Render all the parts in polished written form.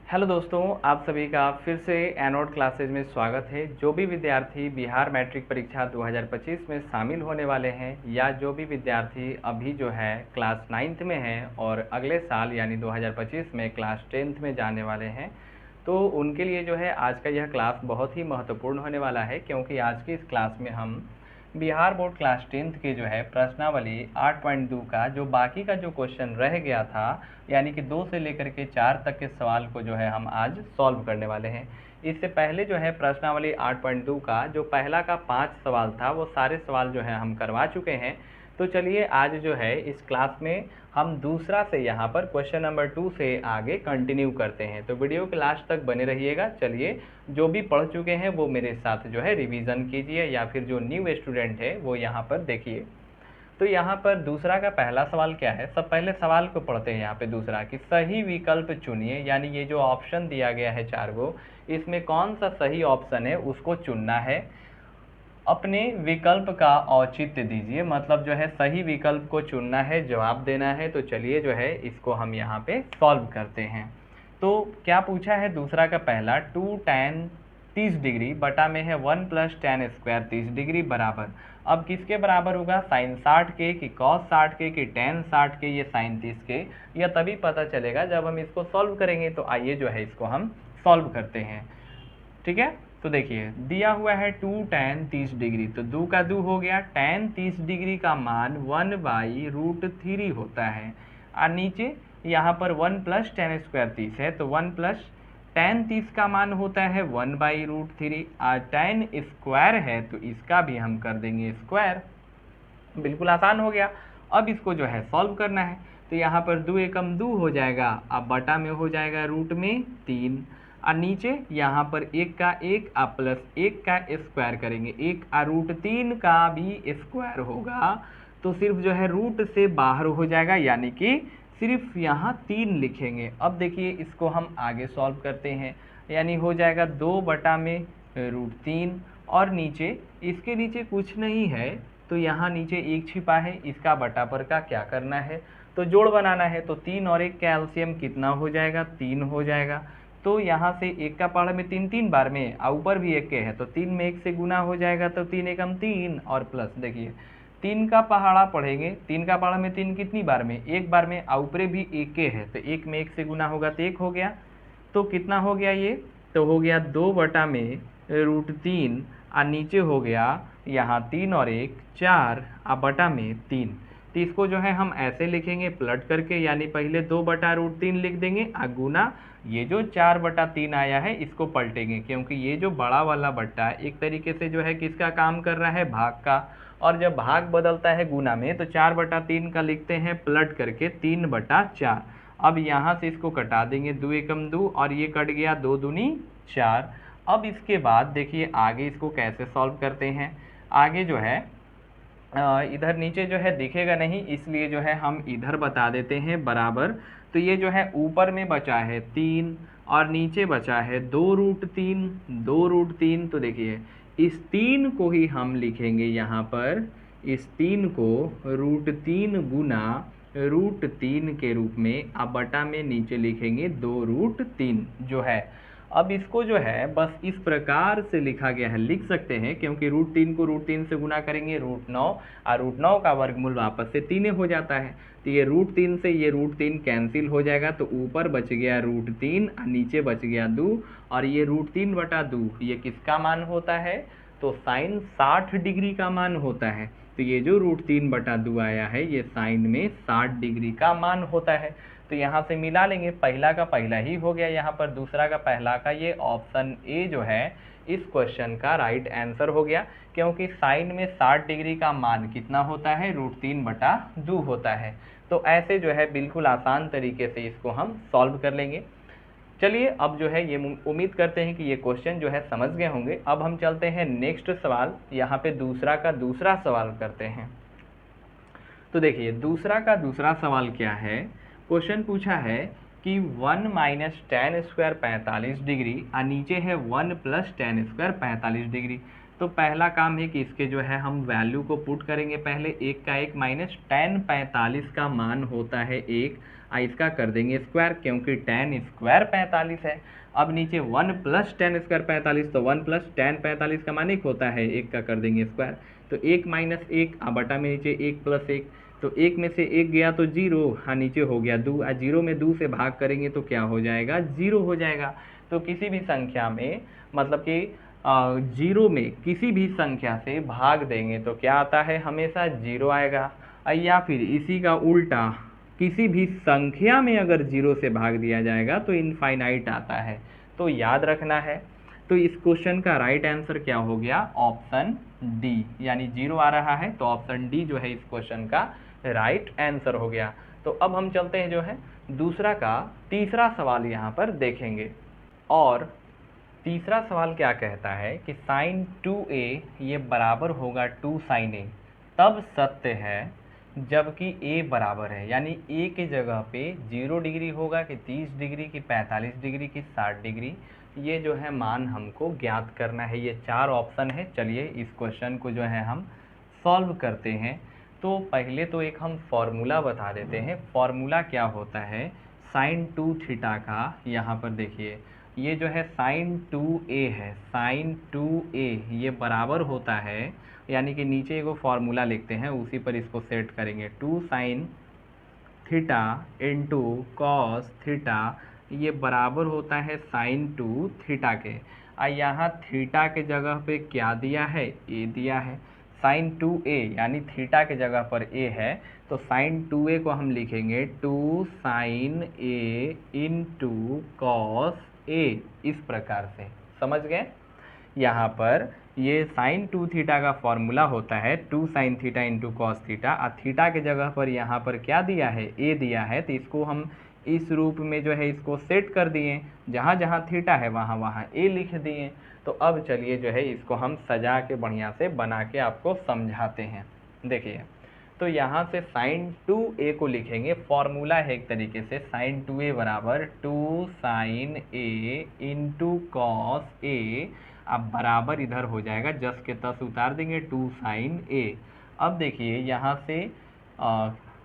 Hello दोस्तों, आप सभी का फिर से एनोड क्लासेज में स्वागत है। जो भी विद्यार्थी बिहार मैट्रिक परीक्षा 2025 में शामिल होने वाले हैं या जो भी विद्यार्थी अभी जो है क्लास 9th में हैं और अगले साल यानी 2025 में क्लास 10th में जाने वाले हैं, तो उनके लिए जो है आज का यह क्लास बहुत ही महत्वपूर्ण होने वाला है, क्योंकि आज की इस क्लास में हम बिहार बोर्ड क्लास 10th के जो है प्रश्नावली 8.2 का जो बाकी का जो क्वेश्चन रह गया था, यानी कि 2 से लेकर के 4 तक के सवाल को जो है हम आज सॉल्व करने वाले हैं। इससे पहले जो है प्रश्नावली 8.2 का जो पहला का 5 सवाल था वो सारे सवाल जो है हम करवा चुके हैं। तो चलिए आज जो है इस क्लास में हम दूसरा से यहाँ पर क्वेश्चन नंबर 2 से आगे कंटिन्यू करते हैं। तो वीडियो के लास्ट तक बने रहिएगा। चलिए, जो भी पढ़ चुके हैं वो मेरे साथ जो है रिवीजन कीजिए, या फिर जो न्यू स्टूडेंट है वो यहाँ पर देखिए। तो यहाँ पर दूसरा का पहला सवाल क्या है, सब पहले सवाल को पढ़ते हैं। यहाँ पे दूसरा कि सही विकल्प चुनिए, यानी ये जो ऑप्शन दिया गया है 4 गो, इसमें कौन सा सही ऑप्शन है उसको चुनना है। अपने विकल्प का औचित्य दीजिए, मतलब जो है सही विकल्प को चुनना है, जवाब देना है। तो चलिए जो है इसको हम यहाँ पे सॉल्व करते हैं। तो क्या पूछा है दूसरा का पहला, 2 tan 30 डिग्री बटा में है 1 + tan स्क्वायर 30 डिग्री बराबर। अब किसके बराबर होगा, साइन 60 के कि कॉस 60 के कि tan 60 के, ये साइन 30 के। यह तभी पता चलेगा जब हम इसको सॉल्व करेंगे। तो आइए जो है इसको हम सॉल्व करते हैं। ठीक है, तो देखिए दिया हुआ है 2 tan 30 डिग्री, तो 2 का 2 हो गया। tan 30 डिग्री का मान 1/√3 होता है, और नीचे यहाँ पर 1 + tan स्क्वायर 30 है, तो 1 + tan 30 का मान होता है 1/√3, और tan स्क्वायर है तो इसका भी हम कर देंगे स्क्वायर। बिल्कुल आसान हो गया। अब इसको जो है सॉल्व करना है। तो यहाँ पर 2 एकम 2 हो जाएगा, अब बटा में हो जाएगा रूट में 3, और नीचे यहाँ पर 1 का 1 और प्लस 1 का स्क्वायर करेंगे, 1 और √3 का भी स्क्वायर होगा, तो सिर्फ जो है रूट से बाहर हो जाएगा, यानी कि सिर्फ यहाँ 3 लिखेंगे। अब देखिए इसको हम आगे सॉल्व करते हैं, यानी हो जाएगा 2 बटा में √3, और नीचे इसके नीचे कुछ नहीं है, तो यहाँ नीचे 1 छिपा है, इसका बटा पर का क्या करना है, तो जोड़ बनाना है। तो 3 और 1 का एलसीएम कितना हो जाएगा, 3 हो जाएगा। तो यहाँ से 1 का पहाड़ा में 3 3 बार में, और ऊपर भी 1 के है, तो 3 में 1 से गुना हो जाएगा, तो 3 एकम 3, और प्लस देखिए 3 का पहाड़ा पढ़ेंगे, 3 का पहाड़ा में 3 कितनी बार में, 1 बार में, और ऊपरे भी 1 के है, तो 1 में 1 से गुना होगा तो 1 हो गया। तो कितना हो गया ये, तो हो गया 2 बटा में √3, और नीचे हो गया यहाँ 3 और 1 4, और बटा में 3। तो इसको जो है हम ऐसे लिखेंगे पलट करके, यानी पहले 2 बटा √3 लिख देंगे, और गुना ये जो 4 बटा 3 आया है इसको पलटेंगे, क्योंकि ये जो बड़ा वाला बट्टा एक तरीके से जो है किसका काम कर रहा है, भाग का। और जब भाग बदलता है गुना में, तो 4 बटा 3 का लिखते हैं पलट करके 3 बटा 4। अब यहाँ से इसको कटा देंगे, 2 एकम 2, और ये कट गया 2 दूनी 4। अब इसके बाद देखिए आगे इसको कैसे सॉल्व करते हैं। आगे जो है इधर नीचे जो है दिखेगा नहीं, इसलिए जो है हम इधर बता देते हैं बराबर। तो ये जो है ऊपर में बचा है 3, और नीचे बचा है 2√3, 2√3। तो देखिए इस 3 को ही हम लिखेंगे यहाँ पर, इस 3 को √3 गुना √3 के रूप में, अब बटा में नीचे लिखेंगे 2√3 जो है। अब इसको जो है बस इस प्रकार से लिखा गया है, लिख सकते हैं, क्योंकि √3 को √3 से गुना करेंगे √9, और √9 का वर्गमूल वापस से 3 हो जाता है। तो ये √3 से ये √3 कैंसिल हो जाएगा, तो ऊपर बच गया √3 और नीचे बच गया 2, और ये √3 बटा 2 ये किसका मान होता है, तो साइन 60 डिग्री का मान होता है। तो ये जो √3 बटा 2 आया है ये साइन में 60 डिग्री का मान होता है। तो यहाँ से मिला लेंगे, पहला का पहला ही हो गया यहाँ पर, दूसरा का पहला का, ये ऑप्शन ए जो है इस क्वेश्चन का राइट आंसर हो गया, क्योंकि साइन में 60 डिग्री का मान कितना होता है, √3 बटा 2 होता है। तो ऐसे जो है बिल्कुल आसान तरीके से इसको हम सॉल्व कर लेंगे। चलिए अब जो है ये उम्मीद करते हैं कि ये क्वेश्चन जो है समझ गए होंगे। अब हम चलते हैं नेक्स्ट सवाल, यहाँ पे दूसरा का दूसरा सवाल करते हैं। तो देखिए दूसरा का दूसरा सवाल क्या है, क्वेश्चन पूछा है कि 1 - tan स्क्वायर 45 डिग्री, और नीचे है 1 + tan स्क्वायर 45 डिग्री। तो पहला काम है कि इसके जो है हम वैल्यू को पुट करेंगे पहले, 1 का 1 माइनस tan 45 का मान होता है 1, इसका कर देंगे स्क्वायर क्योंकि tan स्क्वायर 45 है। अब नीचे 1 प्लस tan स्क्वायर 45, तो 1 प्लस tan 45 का मान 1 होता है, 1 का कर देंगे स्क्वायर, तो 1 माइनस 1 बटा में नीचे 1 प्लस 1, तो 1 में से 1 गया तो 0, हाँ नीचे हो गया 2, 0 में 2 से भाग करेंगे तो क्या हो जाएगा, 0 हो जाएगा। तो किसी भी संख्या में मतलब कि 0 में किसी भी संख्या से भाग देंगे तो क्या आता है, हमेशा 0 आएगा। या फिर इसी का उल्टा, किसी भी संख्या में अगर 0 से भाग दिया जाएगा तो इनफाइनाइट आता है, तो याद रखना है। तो इस क्वेश्चन का राइट आंसर क्या हो गया, ऑप्शन डी, यानी 0 आ रहा है, तो ऑप्शन डी जो है इस क्वेश्चन का राइट आंसर हो गया। तो अब हम चलते हैं जो है दूसरा का तीसरा सवाल यहाँ पर देखेंगे। और तीसरा सवाल क्या कहता है कि sin 2a ये बराबर होगा 2 sin a, तब सत्य है जबकि a बराबर है, यानी a की जगह पे 0 डिग्री होगा कि 30 डिग्री की 45 डिग्री की 60 डिग्री, ये जो है मान हमको ज्ञात करना है। ये 4 ऑप्शन है। चलिए इस क्वेश्चन को जो है हम सॉल्व करते हैं। तो पहले तो एक हम फॉर्मूला बता देते हैं। फॉर्मूला क्या होता है sin 2 थीटा का, यहाँ पर देखिए ये जो है sin 2a है, sin 2a ये बराबर होता है, यानी कि नीचे एगो फार्मूला लिखते हैं उसी पर इसको सेट करेंगे, 2 sin theta into cos theta, ये बराबर होता है sin 2 थीटा के। यहाँ थीटा के जगह पे क्या दिया है, a दिया है, sin 2a यानी थीटा के जगह पर a है, तो sin 2a को हम लिखेंगे 2 sin a into cos a, इस प्रकार से, समझ गए। यहाँ पर ये sin 2 थीटा का फॉर्मूला होता है 2 sin theta into cos theta, और थीटा के जगह पर यहाँ पर क्या दिया है, a दिया है, तो इसको हम इस रूप में जो है इसको सेट कर दिए, जहाँ जहाँ थीटा है वहाँ वहाँ a लिख दिए। तो अब चलिए जो है इसको हम सजा के बढ़िया से बना के आपको समझाते हैं। देखिए तो यहाँ से sin 2a को लिखेंगे, फॉर्मूला है एक तरीके से sin 2a बराबर 2 sin a into cos a, अब बराबर इधर हो जाएगा, जस के तस उतार देंगे 2 sin a। अब देखिए यहाँ से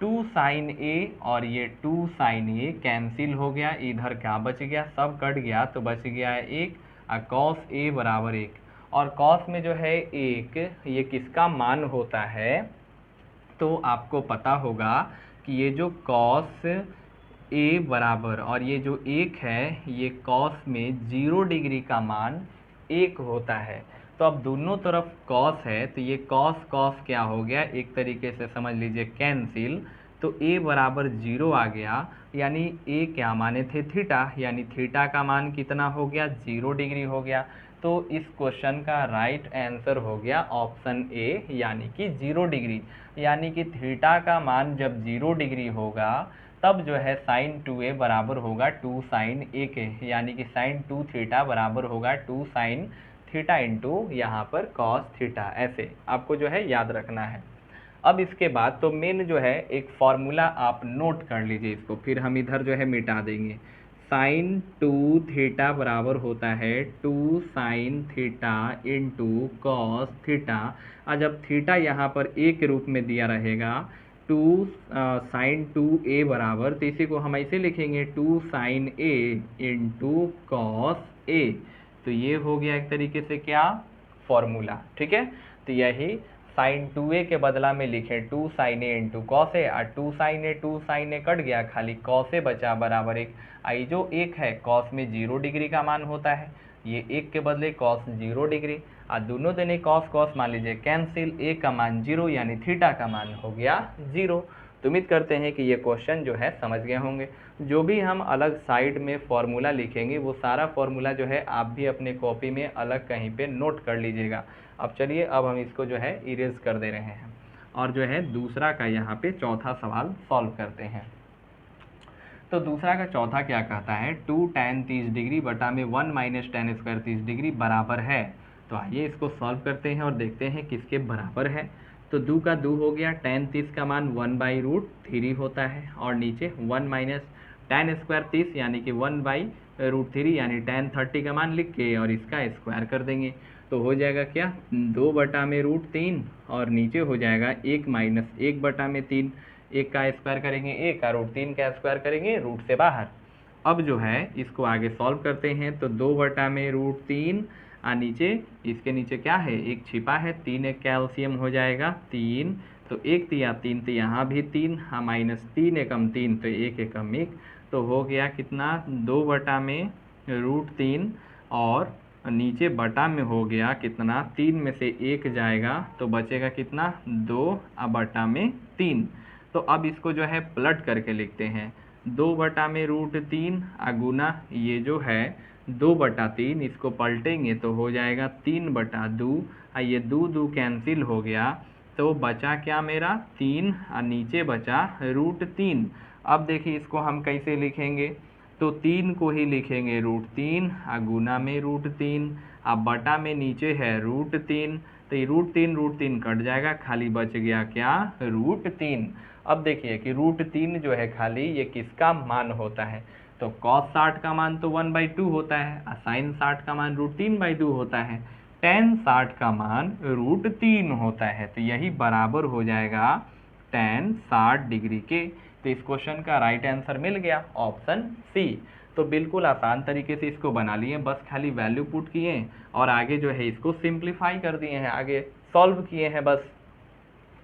2 sin a और ये 2 sin a कैंसिल हो गया, इधर क्या बच गया, सब कट गया, तो बच गया है 1, और cos a बराबर 1, और cos में जो है 1 ये किसका मान होता है, तो आपको पता होगा कि ये जो cos a बराबर और ये जो 1 है, ये cos में 0 डिग्री का मान 1 होता है। तो अब दोनों तरफ cos है, तो ये cos cos क्या हो गया, एक तरीके से समझ लीजिए कैंसिल, तो a बराबर 0 आ गया, यानी a क्या माने थे, थीटा, यानी थीटा का मान कितना हो गया, 0 डिग्री हो गया। तो इस क्वेश्चन का राइट आंसर हो गया ऑप्शन ए, यानी कि 0 डिग्री, यानी कि थीटा का मान जब 0 डिग्री होगा तब जो है sin 2a बराबर होगा 2 sin a के, यानी कि sin 2 थीटा बराबर होगा 2 sin थीटा इंटू यहाँ पर cos थीटा, ऐसे आपको जो है याद रखना है। अब इसके बाद तो मेन जो है एक फॉर्मूला आप नोट कर लीजिए इसको, फिर हम इधर जो है मिटा देंगे। sin 2 थीटा बराबर होता है 2 sin theta into cos theta, और जब थीटा यहाँ पर a के रूप में दिया रहेगा 2 sin 2a बराबर, तो इसी को हम ऐसे लिखेंगे 2 sin a into cos a, तो ये हो गया एक तरीके से क्या, फॉर्मूला, ठीक है। तो यही sin 2a के बदला में लिखे 2 sin a into cos A, और 2 sin a कट गया, खाली कॉस ए बचा बराबर 1। आई जो 1 है कॉस में 0 डिग्री का मान होता है, ये 1 के बदले कॉस 0 डिग्री, और दोनों देने कॉस कॉस मान लीजिए कैंसिल, a का मान 0 यानी थीटा का मान हो गया 0। तो उम्मीद करते हैं कि ये क्वेश्चन जो है समझ गए होंगे। जो भी हम अलग साइड में फॉर्मूला लिखेंगे वो सारा फॉर्मूला जो है आप भी अपने कॉपी में अलग कहीं पे नोट कर लीजिएगा। अब चलिए अब हम इसको जो है इरेज कर दे रहे हैं, और जो है दूसरा का यहाँ पे चौथा सवाल सॉल्व करते हैं। तो दूसरा का चौथा क्या कहता है, 2 tan 30 डिग्री बटा में 1 माइनस tan स्क्वायर 30 डिग्री बराबर है। तो आइए इसको सॉल्व करते हैं और देखते हैं किसके बराबर है। तो 2 का 2 हो गया, tan 30 का मान 1/√3 होता है, और नीचे 1 माइनस tan स्क्वायर 30 यानी कि 1/√3 यानी tan 30 का मान लिख के और इसका स्क्वायर कर देंगे। तो हो जाएगा क्या 2/√3 और नीचे हो जाएगा 1 माइनस 1/3। 1 का स्क्वायर करेंगे 1 और √3 का स्क्वायर करेंगे रूट से बाहर। अब जो है इसको आगे सॉल्व करते हैं तो 2/√3 और नीचे इसके नीचे क्या है एक छिपा है 3, एक कैल्शियम हो जाएगा 3, तो 1 तिया 3 तो यहाँ भी 3, हाँ -3 एकम 3 तो 1 एकम 1, तो हो गया कितना 2/√3 और नीचे बटा में हो गया कितना 3 में से 1 जाएगा तो बचेगा कितना 2/3। तो अब इसको जो है पलट करके लिखते हैं 2/√3 गुना ये जो है 2/3, इसको पलटेंगे तो हो जाएगा 3/2 और ये 2 कैंसिल हो गया तो बचा क्या मेरा 3 और नीचे बचा √3। अब देखिए इसको हम कैसे लिखेंगे, तो 3 को ही लिखेंगे √3 और गुना में √3, अब बटा में नीचे है √3, तो ये √3 कट जाएगा, खाली बच गया क्या √3। अब देखिए कि √3 जो है खाली ये किसका मान होता है, तो cos 60 का मान तो 1/2 होता है और sin 60 का मान √3/2 होता है, tan 60 का मान √3 होता है, तो यही बराबर हो जाएगा tan 60 डिग्री के। तो इस क्वेश्चन का राइट आंसर मिल गया ऑप्शन सी। तो बिल्कुल आसान तरीके से इसको बना लिए, बस खाली वैल्यू पुट किए और आगे जो है इसको सिंप्लीफाई कर दिए हैं, आगे सॉल्व किए हैं बस।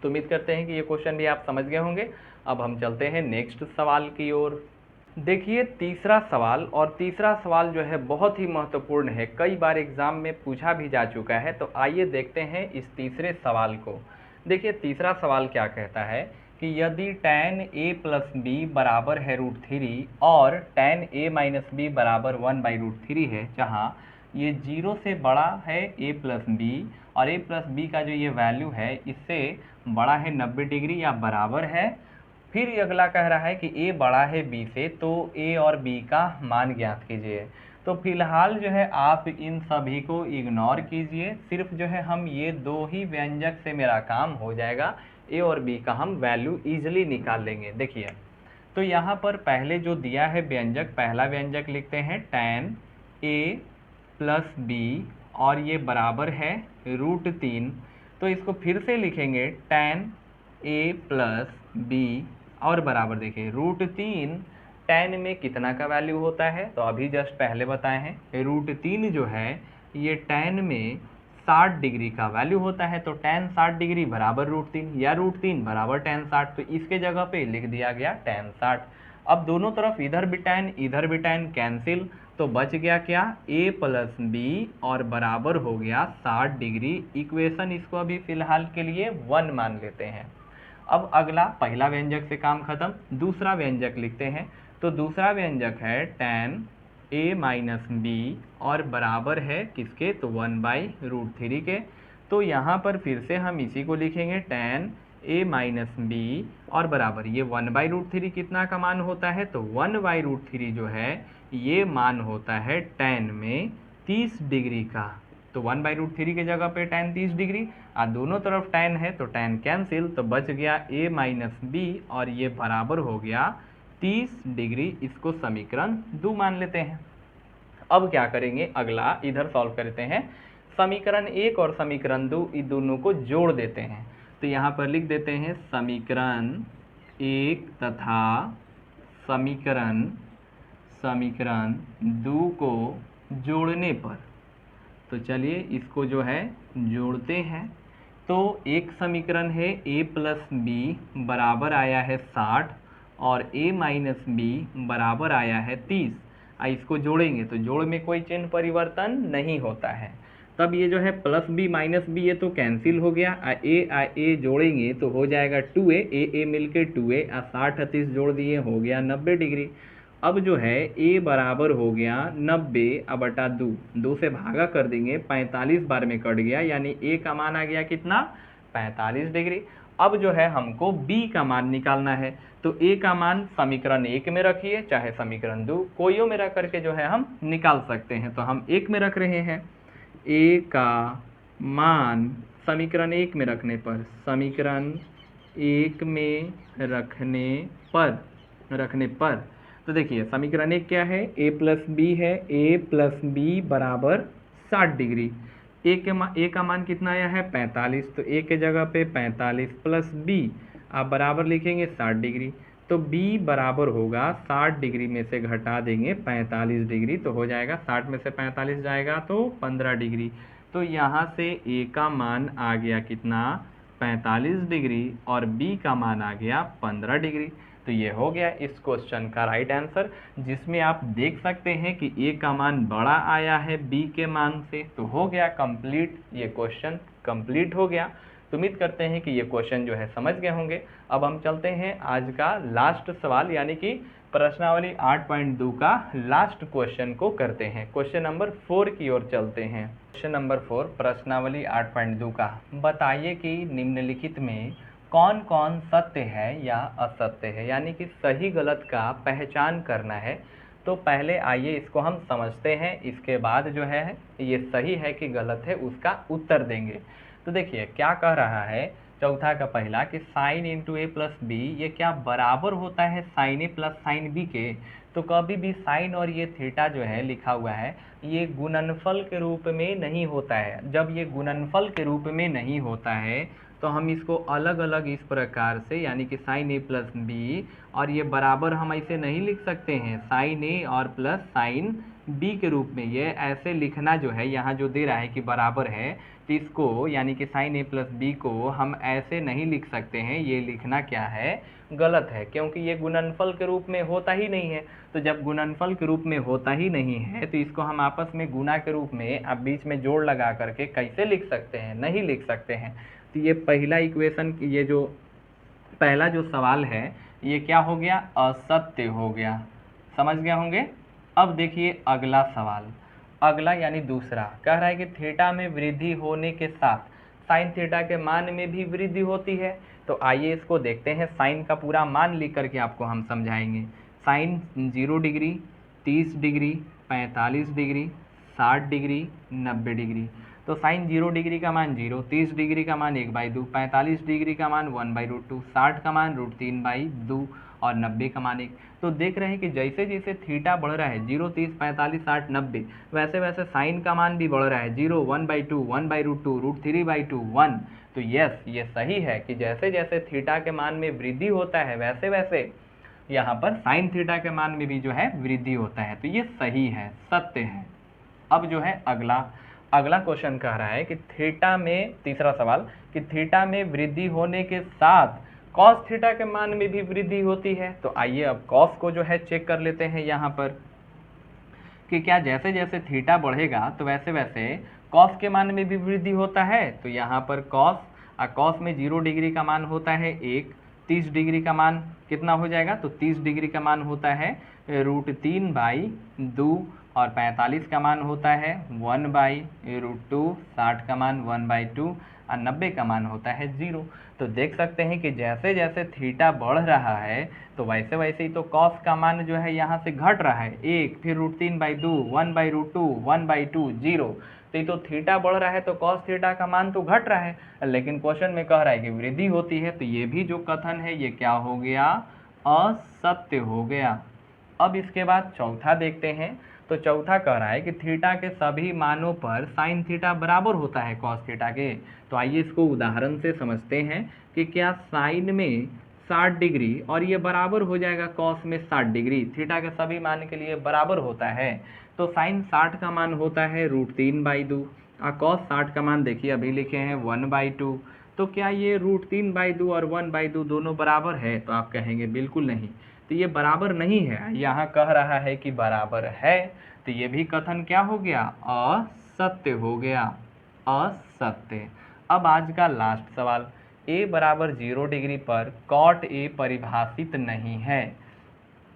तो उम्मीद करते हैं कि ये क्वेश्चन भी आप समझ गए होंगे। अब हम चलते हैं नेक्स्ट सवाल की ओर। देखिए तीसरा सवाल, और तीसरा सवाल जो है बहुत ही महत्वपूर्ण है, कई बार एग्जाम में पूछा भी जा चुका है। तो आइए देखते हैं इस तीसरे सवाल को। देखिए तीसरा सवाल क्या कहता है कि यदि tan a प्लस बी बराबर है √3 और tan a माइनस बी बराबर 1/√3 है, जहाँ ये 0 से बड़ा है a प्लस बी और a प्लस बी का जो ये वैल्यू है इससे बड़ा है 90 डिग्री या बराबर है। फिर अगला कह रहा है कि a बड़ा है b से, तो a और b का मान ज्ञात कीजिए। तो फिलहाल जो है आप इन सभी को इग्नोर कीजिए, सिर्फ जो है हम ये दो ही व्यंजक से मेरा काम हो जाएगा, a और b का हम वैल्यू इजीली निकाल लेंगे। देखिए तो यहाँ पर पहले जो दिया है व्यंजक, पहला व्यंजक लिखते हैं tan a प्लस b और ये बराबर है √3, तो इसको फिर से लिखेंगे tan a प्लस b और बराबर देखिए √3, tan में कितना का वैल्यू होता है, तो अभी जस्ट पहले बताए हैं √3 जो है ये tan में 60 डिग्री का वैल्यू होता है, तो tan 60 डिग्री बराबर √3 या √3 बराबर tan 60, तो इसके जगह पे लिख दिया गया tan 60। अब दोनों तरफ इधर भी tan इधर भी tan कैंसिल, तो बच गया क्या a प्लस बी और बराबर हो गया 60 डिग्री। इक्वेशन इसको अभी फिलहाल के लिए 1 मान लेते हैं। अब अगला पहला व्यंजक से काम खत्म, दूसरा व्यंजक लिखते हैं। तो दूसरा व्यंजक है tan a माइनस बी और बराबर है किसके, तो 1/√3 के। तो यहाँ पर फिर से हम इसी को लिखेंगे tan a माइनस बी और बराबर ये 1/√3 कितना का मान होता है, तो 1/√3 जो है ये मान होता है tan में 30 डिग्री का। तो 1/√3 के जगह पे tan 30 डिग्री और दोनों तरफ tan है तो tan कैंसिल, तो बच गया a माइनस बी और ये बराबर हो गया 30 डिग्री। इसको समीकरण 2 मान लेते हैं। अब क्या करेंगे, अगला इधर सॉल्व करते हैं। समीकरण 1 और समीकरण 2 इन दोनों को जोड़ देते हैं। तो यहाँ पर लिख देते हैं समीकरण 1 तथा समीकरण 2 को जोड़ने पर, तो चलिए इसको जो है जोड़ते हैं। तो एक समीकरण है a प्लस बी बराबर आया है 60 और a माइनस बी बराबर आया है 30। इसको जोड़ेंगे तो जोड़ में कोई चिन्ह परिवर्तन नहीं होता है, तब ये जो है प्लस बी माइनस बी ये तो कैंसिल हो गया, a जोड़ेंगे तो हो जाएगा 2a, a मिलके 2a, 60 30 जोड़ दिए हो गया 90 डिग्री। अब जो है a बराबर हो गया 90/2, 2 से भागा कर देंगे 45 बार में कट गया, यानी a का मान आ गया कितना 45 डिग्री। अब जो है हमको b का मान निकालना है, तो a का मान समीकरण 1 में रखिए चाहे समीकरण 2, कोइयों में रख करके जो है हम निकाल सकते हैं। तो हम 1 में रख रहे हैं, a का मान समीकरण 1 में रखने पर, समीकरण 1 में रखने पर तो देखिए समीकरण 1 क्या है, a प्लस बी है, a प्लस बी बराबर 60 डिग्री। ए का मान कितना आया है 45, तो ए के जगह पे 45 प्लस बी आप बराबर लिखेंगे 60 डिग्री। तो बी बराबर होगा 60 डिग्री में से घटा देंगे 45 डिग्री, तो हो जाएगा 60 में से 45 जाएगा तो 15 डिग्री। तो यहाँ से ए का मान आ गया कितना 45 डिग्री और बी का मान आ गया 15 डिग्री। तो ये हो गया इस क्वेश्चन का राइट आंसर, जिसमें आप देख सकते हैं कि ए का मान बड़ा आया है बी के मान से। तो हो गया कंप्लीट, ये क्वेश्चन कंप्लीट हो गया। तो उम्मीद करते हैं कि ये क्वेश्चन जो है समझ गए होंगे। अब हम चलते हैं आज का लास्ट सवाल यानी कि प्रश्नावली 8.2 का लास्ट क्वेश्चन को करते हैं। क्वेश्चन नंबर 4 की ओर चलते हैं। क्वेश्चन नंबर 4 प्रश्नावली 8.2 का, बताइए कि निम्नलिखित में कौन कौन सत्य है या असत्य है, यानी कि सही गलत का पहचान करना है। तो पहले आइए इसको हम समझते हैं, इसके बाद जो है ये सही है कि गलत है उसका उत्तर देंगे। तो देखिए क्या कह रहा है चौथा का पहला कि साइन इंटू ए प्लस बी ये क्या बराबर होता है साइन ए प्लस साइन बी के। तो कभी भी साइन और ये थीटा जो है लिखा हुआ है ये गुणनफल के रूप में नहीं होता है। जब ये गुणनफल के रूप में नहीं होता है तो हम इसको अलग अलग इस प्रकार से यानी कि साइन ए प्लस बी, और ये बराबर हम ऐसे नहीं लिख सकते हैं साइन ए और प्लस साइन बी के रूप में। ये ऐसे लिखना जो है यहाँ जो दे रहा है कि बराबर है, तो इसको यानी कि साइन ए प्लस बी को हम ऐसे नहीं लिख सकते हैं। ये लिखना क्या है गलत है, क्योंकि ये गुणनफल के रूप में होता ही नहीं है। तो जब गुणनफल के रूप में होता ही नहीं है तो इसको हम आपस में गुणा के रूप में अब बीच में जोड़ लगा करके कैसे लिख सकते हैं, नहीं लिख सकते हैं। तो ये पहला इक्वेशन, ये जो पहला जो सवाल है ये क्या हो गया असत्य हो गया, समझ गए होंगे। अब देखिए अगला सवाल, अगला यानी दूसरा कह रहा है कि थीटा में वृद्धि होने के साथ साइन थीटा के मान में भी वृद्धि होती है। तो आइए इसको देखते हैं, साइन का पूरा मान लिख करके आपको हम समझाएंगे। Sine 0 degree, 30 degree, 45 degree, 60 degree, 90 degree. तो साइन 0 डिग्री का मान 0, 30 डिग्री का मान 1/2, 45 डिग्री का मान 1/√2, 60 का मान √3/2 और 90 का मान 1। तो देख रहे हैं कि जैसे जैसे थीटा बढ़ रहा है 0, 30, 45, 60, 90, वैसे वैसे साइन का मान भी बढ़ रहा है 0, 1/2, 1/√2, √3/2, 1। तो यस ये सही है कि जैसे जैसे थीटा के मान में वृद्धि होता है वैसे वैसे यहाँ पर साइन थीटा के मान में भी जो है वृद्धि होता है। तो ये सही है, सत्य है। अब जो है अगला क्वेश्चन कह रहा है कि थीटा में, तीसरा सवाल, कि थीटा में वृद्धि होने के साथ कॉस थीटा के मान में भी वृद्धि होती है। तो आइए अब कॉस को जो है चेक कर लेते हैं यहाँ पर कि क्या जैसे जैसे थीटा बढ़ेगा तो वैसे वैसे कॉस के मान में भी वृद्धि होता है। तो यहाँ पर कॉस में 0 डिग्री का मान होता है 1, 30 डिग्री का मान कितना हो जाएगा, तो 30 डिग्री का मान होता है √3/2 और 45 का मान होता है 1/√2, 60 का मान 1/2 और 90 का मान होता है 0। तो देख सकते हैं कि जैसे जैसे थीटा बढ़ रहा है तो वैसे वैसे ही तो कॉस का मान जो है यहाँ से घट रहा है 1, फिर √3/2, 1/√2, 1/2, 0। तो ये तो थीटा बढ़ रहा है तो कॉस थीटा का मान तो घट रहा है, लेकिन क्वेश्चन में कह रहा है कि वृद्धि होती है। तो ये भी जो कथन है ये क्या हो गया असत्य हो गया। अब इसके बाद चौथा देखते हैं। तो चौथा कह रहा है कि थीटा के सभी मानों पर साइन थीटा बराबर होता है कॉस थीटा के। तो आइए इसको उदाहरण से समझते हैं कि क्या साइन में 60 डिग्री और ये बराबर हो जाएगा कॉस में 60 डिग्री, थीटा के सभी मान के लिए बराबर होता है। तो साइन 60 का मान होता है √3/2 और कॉस 60 का मान देखिए अभी लिखे हैं 1/2। तो क्या ये √3/2 और 1/2 दोनों बराबर है, तो आप कहेंगे बिल्कुल नहीं। तो ये बराबर नहीं है, यहाँ कह रहा है कि बराबर है। तो ये भी कथन क्या हो गया असत्य हो गया, असत्य। अब आज का लास्ट सवाल, a बराबर 0 डिग्री पर कॉट a परिभाषित नहीं है।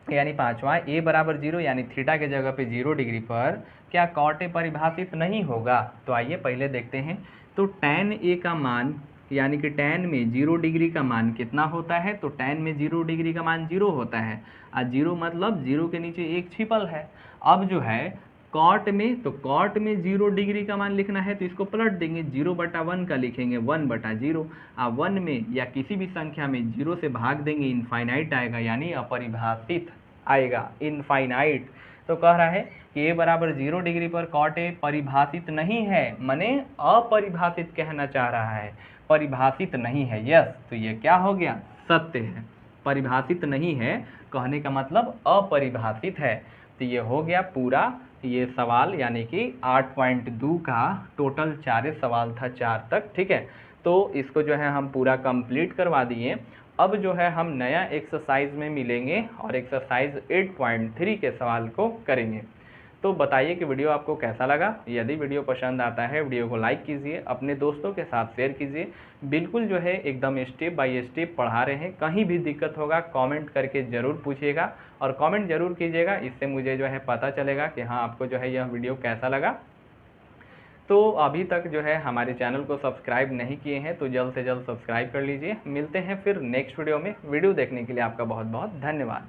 यानी पांचवा, a बराबर 0 यानी थीटा के जगह पे 0 डिग्री पर क्या कॉट a परिभाषित नहीं होगा। तो आइए पहले देखते हैं। तो tan a का मान यानी कि tan में 0 डिग्री का मान कितना होता है, तो tan में 0 डिग्री का मान 0 होता है और 0 मतलब 0 के नीचे एक छिपल है। अब जो है कॉट में, तो कॉट में 0 डिग्री का मान लिखना है तो इसको पलट देंगे, 0/1 का लिखेंगे 1/0 और 1 में या किसी भी संख्या में 0 से भाग देंगे इनफाइनाइट आएगा, यानी अपरिभाषित आएगा, इनफाइनाइट। तो कह रहा है कि ए बराबर 0 डिग्री पर कॉट ए परिभाषित नहीं है, माने अपरिभाषित कहना चाह रहा है, परिभाषित नहीं है। यस, तो ये क्या हो गया, सत्य है। परिभाषित नहीं है कहने का मतलब अपरिभाषित है। तो ये हो गया पूरा ये सवाल, यानी कि 8.2 का टोटल 4 सवाल था, 4 तक, ठीक है। तो इसको जो है हम पूरा कंप्लीट करवा दिए। अब जो है हम नया एक्सरसाइज में मिलेंगे और एक्सरसाइज 8.3 के सवाल को करेंगे। तो बताइए कि वीडियो आपको कैसा लगा। यदि वीडियो पसंद आता है वीडियो को लाइक कीजिए, अपने दोस्तों के साथ शेयर कीजिए। बिल्कुल जो है एकदम स्टेप बाय स्टेप पढ़ा रहे हैं। कहीं भी दिक्कत होगा कमेंट करके ज़रूर पूछिएगा और कमेंट ज़रूर कीजिएगा, इससे मुझे जो है पता चलेगा कि हाँ आपको जो है यह वीडियो कैसा लगा। तो अभी तक जो है हमारे चैनल को सब्सक्राइब नहीं किए हैं तो जल्द से जल्द सब्सक्राइब कर लीजिए। मिलते हैं फिर नेक्स्ट वीडियो में। वीडियो देखने के लिए आपका बहुत बहुत धन्यवाद।